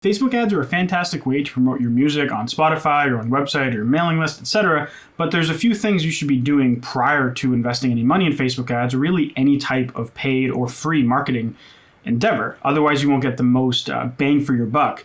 Facebook ads are a fantastic way to promote your music on Spotify or on website or your mailing list, etc. But there's a few things you should be doing prior to investing any money in Facebook ads or really any type of paid or free marketing endeavor. Otherwise, you won't get the most bang for your buck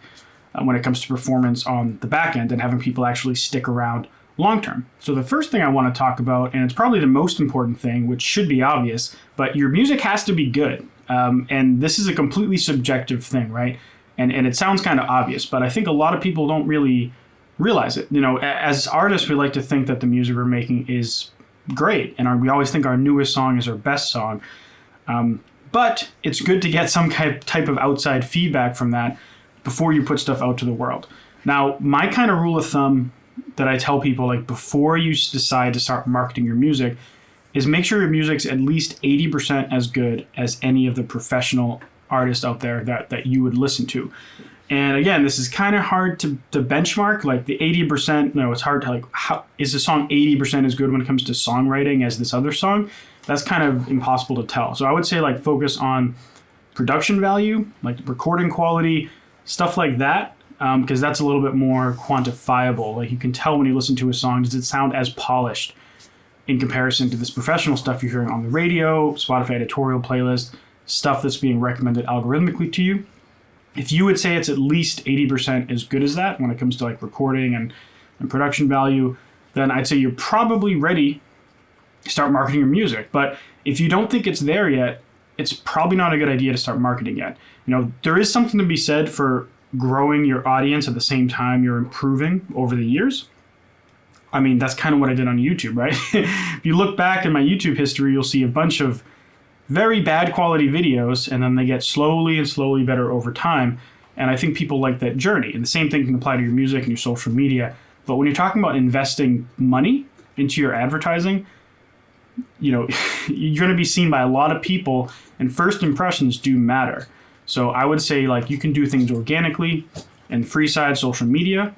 when it comes to performance on the back end and having people actually stick around long term. So the first thing I want to talk about, and it's probably the most important thing, which should be obvious, but your music has to be good. And this is a completely subjective thing, right? And it sounds kind of obvious, but I think a lot of people don't really realize it. You know, as artists, we like to think that the music we're making is great, and we always think our newest song is our best song. But it's good to get some type of outside feedback from that before you put stuff out to the world. Now, my kind of rule of thumb that I tell people, like before you decide to start marketing your music, is make sure your music's at least 80% as good as any of the professional artists out there that you would listen to. And again, this is kind of hard to benchmark, like the 80%, it's hard to how is the song 80% as good when it comes to songwriting as this other song? That's kind of impossible to tell. So I would say focus on production value, like recording quality, stuff like that, because that's a little bit more quantifiable. Like you can tell when you listen to a song, does it sound as polished in comparison to this professional stuff you're hearing on the radio, Spotify editorial playlist, stuff that's being recommended algorithmically to you. If you would say it's at least 80% as good as that when it comes to recording and production value, then I'd say you're probably ready to start marketing your music. But if you don't think it's there yet, it's probably not a good idea to start marketing yet. There is something to be said for growing your audience at the same time you're improving over the years. I mean, that's kind of what I did on YouTube, right? If you look back in my YouTube history, you'll see a bunch of very bad quality videos, and then they get slowly and slowly better over time. And I think people like that journey. And the same thing can apply to your music and your social media. But when you're talking about investing money into your advertising, you're going to be seen by a lot of people, and first impressions do matter. So I would say you can do things organically and free side social media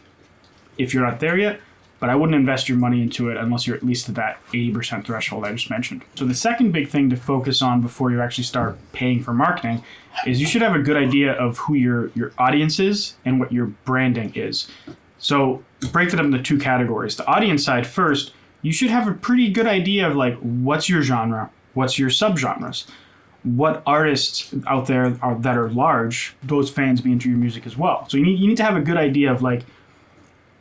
if you're not there yet. But I wouldn't invest your money into it unless you're at least at that 80% threshold I just mentioned. So the second big thing to focus on before you actually start paying for marketing is you should have a good idea of who your audience is and what your branding is. So break that up into two categories. The audience side first, you should have a pretty good idea of what's your genre, what's your subgenres, what artists out there that are large, those fans be into your music as well. So you need to have a good idea of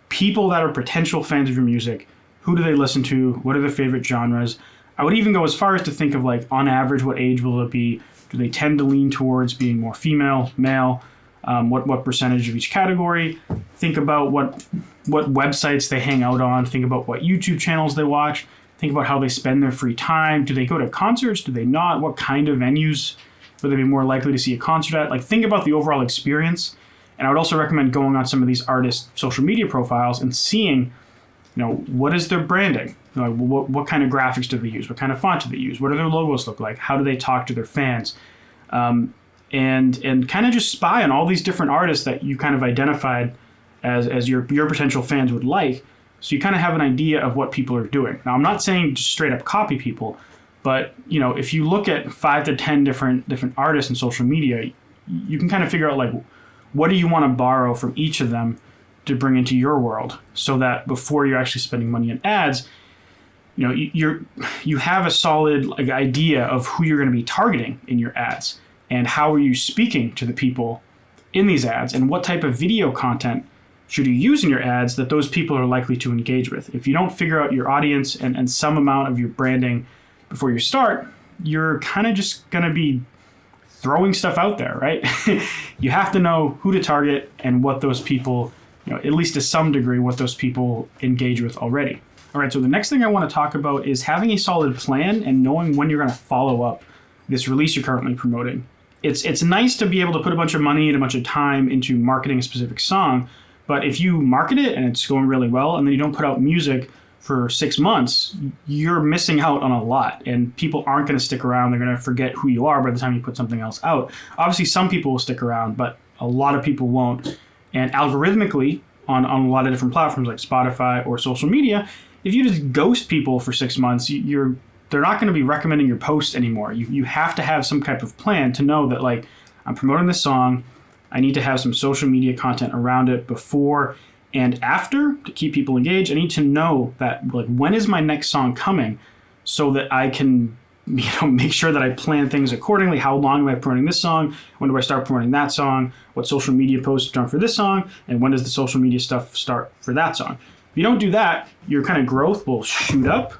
people that are potential fans of your music. Who do they listen to? What are their favorite genres? I would even go as far as to think of on average, what age will it be? Do they tend to lean towards being more female, male? What percentage of each category? Think about what websites they hang out on. Think about what YouTube channels they watch. Think about how they spend their free time. Do they go to concerts? Do they not? What kind of venues would they be more likely to see a concert at? Think about the overall experience. And I would also recommend going on some of these artists' social media profiles and seeing, what is their branding? What kind of graphics do they use? What kind of font do they use? What do their logos look like? How do they talk to their fans? And kind of just spy on all these different artists that you kind of identified as your potential fans would like. So you kind of have an idea of what people are doing. Now, I'm not saying just straight up copy people, but if you look at 5 to 10 different artists in social media, you can kind of figure out what do you want to borrow from each of them to bring into your world, so that before you're actually spending money in ads, you have a solid idea of who you're going to be targeting in your ads, and how are you speaking to the people in these ads, and what type of video content should you use in your ads that those people are likely to engage with. If you don't figure out your audience and some amount of your branding before you start, you're kind of just going to be throwing stuff out there, right? You have to know who to target and what those people, at least to some degree, what those people engage with already. All right, so the next thing I want to talk about is having a solid plan and knowing when you're going to follow up this release you're currently promoting. It's nice to be able to put a bunch of money and a bunch of time into marketing a specific song, but if you market it and it's going really well and then you don't put out music for 6 months, you're missing out on a lot, and people aren't going to stick around. They're going to forget who you are by the time you put something else out. Obviously, some people will stick around, but a lot of people won't. And algorithmically, on a lot of different platforms like Spotify or social media, if you just ghost people for 6 months, they're not going to be recommending your post anymore. You have to have some type of plan to know that I'm promoting this song. I need to have some social media content around it before and after to keep people engaged. I need to know that, like, when is my next song coming, so that I can, make sure that I plan things accordingly. How long am I promoting this song? When do I start promoting that song? What social media posts are done for this song? And when does the social media stuff start for that song? If you don't do that, your kind of growth will shoot up,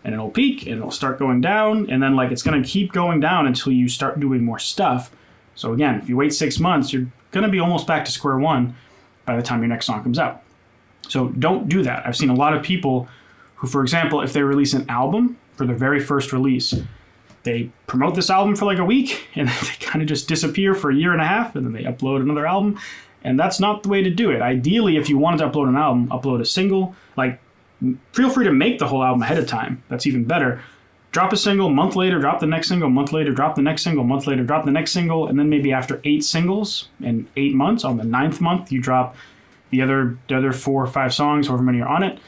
and it'll peak, and it'll start going down, and then it's going to keep going down until you start doing more stuff. So again, if you wait 6 months, you're going to be almost back to square one by the time your next song comes out. So don't do that. I've seen a lot of people who, for example, if they release an album for their very first release, they promote this album for a week, and they kind of just disappear for a year and a half, and then they upload another album. And that's not the way to do it. Ideally, if you wanted to upload an album, upload a single. Feel free to make the whole album ahead of time. That's even better. Drop a single, month later, drop the next single, month later, drop the next single, month later, drop the next single, and then maybe after 8 singles in 8 months, on the 9th month, you drop the other 4 or 5 songs, however many are on it,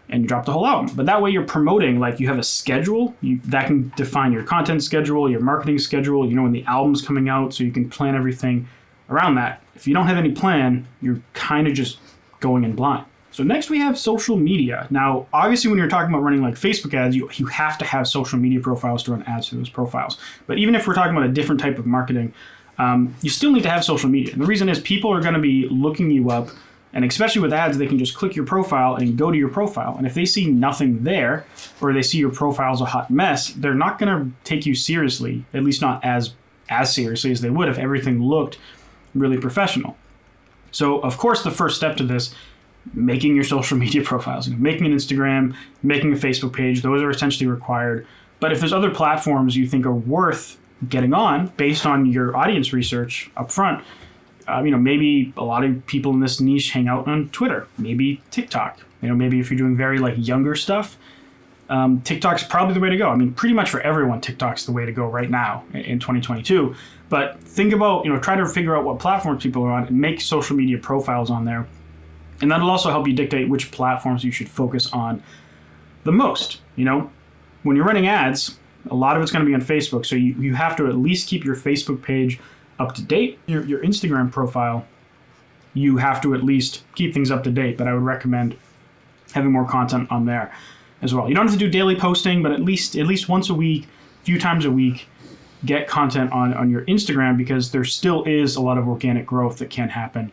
and you drop the whole album. But that way you're promoting, you have a schedule. That can define your content schedule, your marketing schedule, when the album's coming out, so you can plan everything around that. If you don't have any plan, you're kind of just going in blind. So next we have social media. Now, obviously when you're talking about running Facebook ads, you have to have social media profiles to run ads for those profiles. But even if we're talking about a different type of marketing, you still need to have social media. And the reason is people are going to be looking you up, and especially with ads, they can just click your profile and go to your profile. And if they see nothing there, or they see your profile's a hot mess, they're not going to take you seriously, at least not as seriously as they would if everything looked really professional. So, of course, the first step to this, making your social media profiles, making an Instagram, making a Facebook page, those are essentially required. But if there's other platforms you think are worth getting on based on your audience research up front, maybe a lot of people in this niche hang out on Twitter, maybe TikTok. Maybe if you're doing very younger stuff, TikTok's probably the way to go. Pretty much for everyone, TikTok's the way to go right now in 2022. But think about, try to figure out what platforms people are on and make social media profiles on there. And that'll also help you dictate which platforms you should focus on the most. When you're running ads, a lot of it's going to be on Facebook. So you have to at least keep your Facebook page up to date. Your Instagram profile, you have to at least keep things up to date. But I would recommend having more content on there as well. You don't have to do daily posting, but at least once a week, a few times a week, get content on your Instagram, because there still is a lot of organic growth that can happen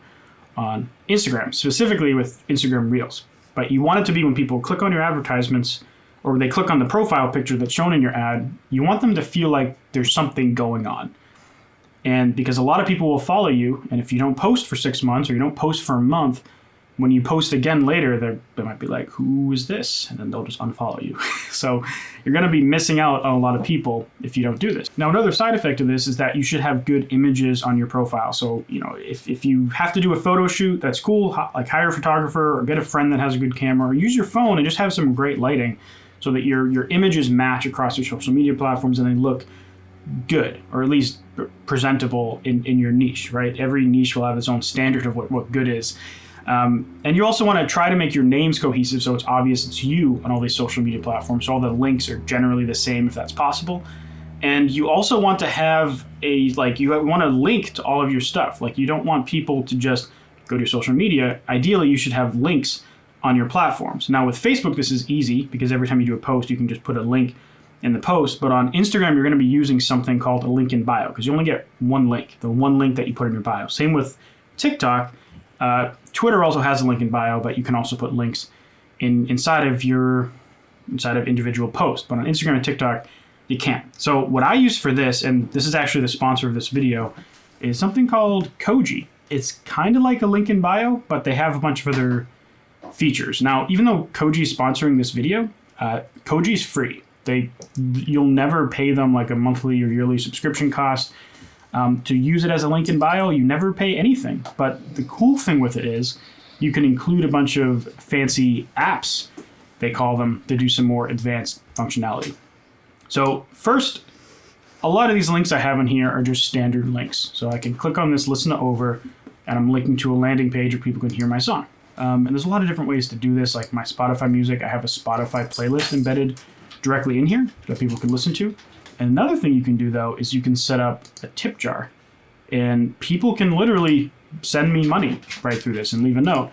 on Instagram, specifically with Instagram Reels. But you want it to be when people click on your advertisements, or they click on the profile picture that's shown in your ad, you want them to feel like there's something going on. And because a lot of people will follow you, and if you don't post for 6 months, or you don't post for a month, when you post again later, they might be like, who is this? And then they'll just unfollow you. So you're going to be missing out on a lot of people if you don't do this. Now, another side effect of this is that you should have good images on your profile. So, if you have to do a photo shoot, that's cool. Hire a photographer, or get a friend that has a good camera, or use your phone and just have some great lighting so that your images match across your social media platforms and they look good, or at least presentable in your niche, right? Every niche will have its own standard of what good is. And you also want to try to make your names cohesive, so it's obvious it's you on all these social media platforms. So all the links are generally the same if that's possible. And you also want to have you want to link to all of your stuff. You don't want people to just go to your social media. Ideally, you should have links on your platforms. Now with Facebook, this is easy because every time you do a post, you can just put a link in the post. But on Instagram, you're going to be using something called a link in bio, because you only get one link, the one link that you put in your bio. Same with TikTok. Twitter also has a link in bio, but you can also put links inside of individual posts. But on Instagram and TikTok, you can't. So what I use for this, and this is actually the sponsor of this video, is something called Koji. It's kind of like a link in bio, but they have a bunch of other features. Now, even though Koji is sponsoring this video, Koji is free. You'll never pay them like a monthly or yearly subscription cost. To use it as a link in bio, you never pay anything. But the cool thing with it is you can include a bunch of fancy apps, they call them, to do some more advanced functionality. So first, a lot of these links I have in here are just standard links. So I can click on this listen to over, and I'm linking to a landing page where people can hear my song. And there's a lot of different ways to do this, like my Spotify music. I have a Spotify playlist embedded directly in here that people can listen to. And another thing you can do, though, is you can set up a tip jar. and people can literally send me money right through this and leave a note.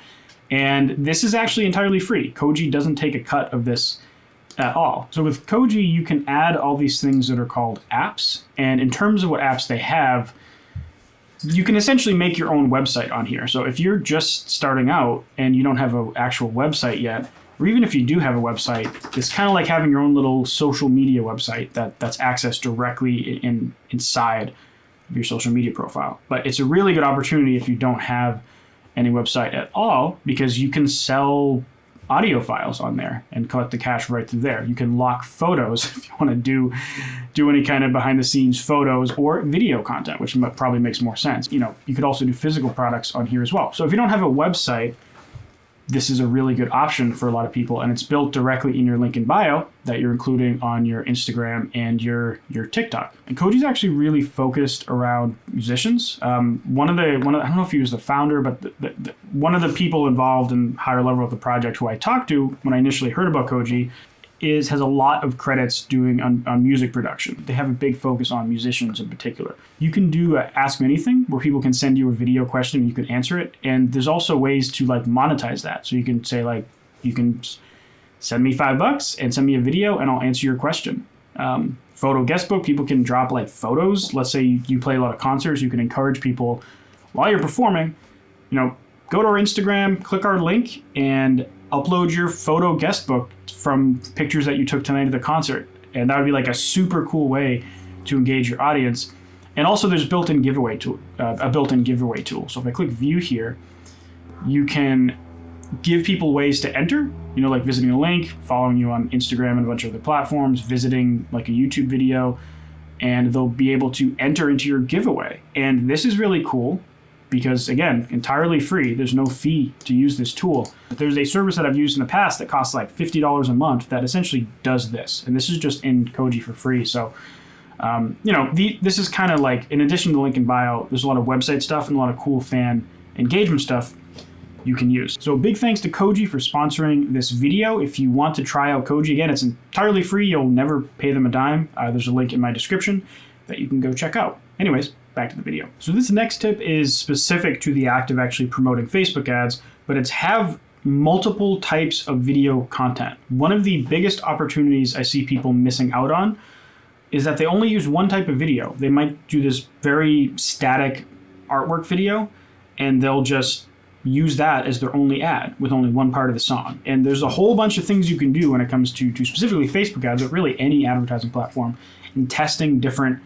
And this is actually entirely free. Koji doesn't take a cut of this at all. So with Koji, you can add all these things that are called apps. And in terms of what apps they have, you can essentially make your own website on here. So if you're just starting out and you don't have an actual website yet, or even if you do have a website, it's kind of like having your own little social media website that's accessed directly inside of your social media profile. But it's a really good opportunity if you don't have any website at all, because you can sell audio files on there and collect the cash right through there. You can lock photos if you want to do any kind of behind the scenes photos or video content, which probably makes more sense. You could also do physical products on here as well. So if you don't have a website, this is a really good option for a lot of people, and it's built directly in your link in bio that you're including on your Instagram and your TikTok. And Koji's actually really focused around musicians. One of the I don't know if he was the founder, but one of the people involved in higher level of the project who I talked to when I initially heard about Koji has a lot of credits doing on music production. They have a big focus on musicians in particular. You can do Ask Me Anything, where people can send you a video question and you can answer it. And there's also ways to monetize that. So you can say you can send me $5 and send me a video and I'll answer your question. Photo guestbook, people can drop photos. Let's say you play a lot of concerts, you can encourage people while you're performing, go to our Instagram, click our link, and upload your photo guestbook from pictures that you took tonight at the concert. And that would be a super cool way to engage your audience. And also there's a built-in giveaway tool. So if I click view here, you can give people ways to enter, like visiting a link, following you on Instagram and a bunch of other platforms, visiting a YouTube video, and they'll be able to enter into your giveaway. And this is really cool because, again, entirely free. There's no fee to use this tool. There's a service that I've used in the past that costs $50 a month that essentially does this. And this is just in Koji for free. So, this is kind of in addition to the link in bio, there's a lot of website stuff and a lot of cool fan engagement stuff you can use. So big thanks to Koji for sponsoring this video. If you want to try out Koji, again, it's entirely free. You'll never pay them a dime. There's a link in my description that you can go check out. Anyways, back to the video. So this next tip is specific to the act of actually promoting Facebook ads, but it's have multiple types of video content. One of the biggest opportunities I see people missing out on is that they only use one type of video. They might do this very static artwork video, and they'll just use that as their only ad with only one part of the song. And there's a whole bunch of things you can do when it comes to specifically Facebook ads, but really any advertising platform, in testing different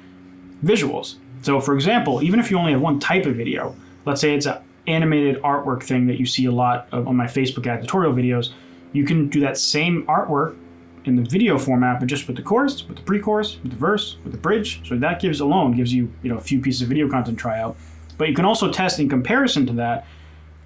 visuals. So for example, even if you only have one type of video, let's say it's an animated artwork thing that you see a lot of on my Facebook ad tutorial videos, you can do that same artwork in the video format, but just with the chorus, with the pre-chorus, with the verse, with the bridge. So that gives you, a few pieces of video content to try out. But you can also test in comparison to that,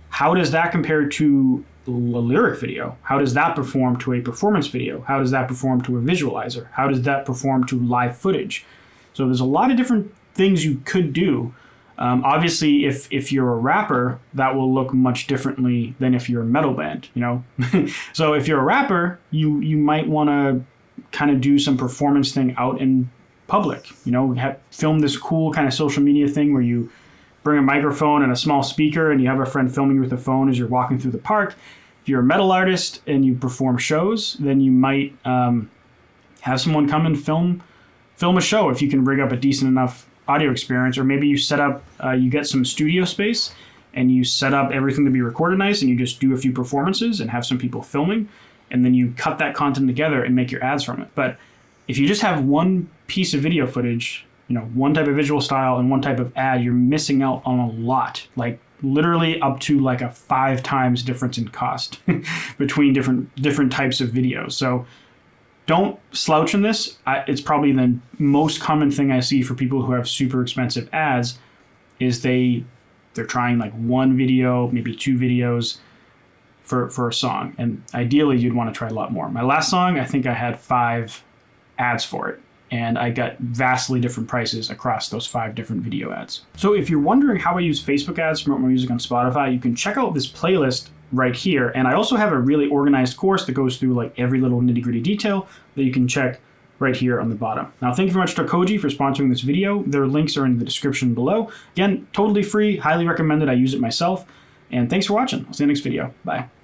how does that compare to a lyric video? How does that perform to a performance video? How does that perform to a visualizer? How does that perform to live footage? So there's a lot of different things you could do. Obviously, if you're a rapper, that will look much differently than if you're a metal band, So if you're a rapper, you might want to kind of do some performance thing out in public, film this cool kind of social media thing where you bring a microphone and a small speaker and you have a friend filming you with a phone as you're walking through the park. If you're a metal artist and you perform shows, then you might have someone come and film a show if you can rig up a decent enough audio experience. Or maybe you set up, you get some studio space and you set up everything to be recorded nice and you just do a few performances and have some people filming, and then you cut that content together and make your ads from it. But if you just have one piece of video footage, one type of visual style and one type of ad, you're missing out on a lot, literally up to a 5 times difference in cost between different types of videos. So don't slouch in this. It's probably the most common thing I see for people who have super expensive ads is they're trying one video, maybe 2 videos for a song. And ideally you'd want to try a lot more. My last song, I think I had 5 ads for it, and I got vastly different prices across those 5 different video ads. So if you're wondering how I use Facebook ads to promote my music on Spotify, you can check out this playlist right here. And I also have a really organized course that goes through every little nitty-gritty detail that you can check right here on the bottom. Now, thank you very much to Koji for sponsoring this video. Their links are in the description below. Again, totally free, highly recommended. I use it myself. And thanks for watching. I'll see you in the next video. Bye.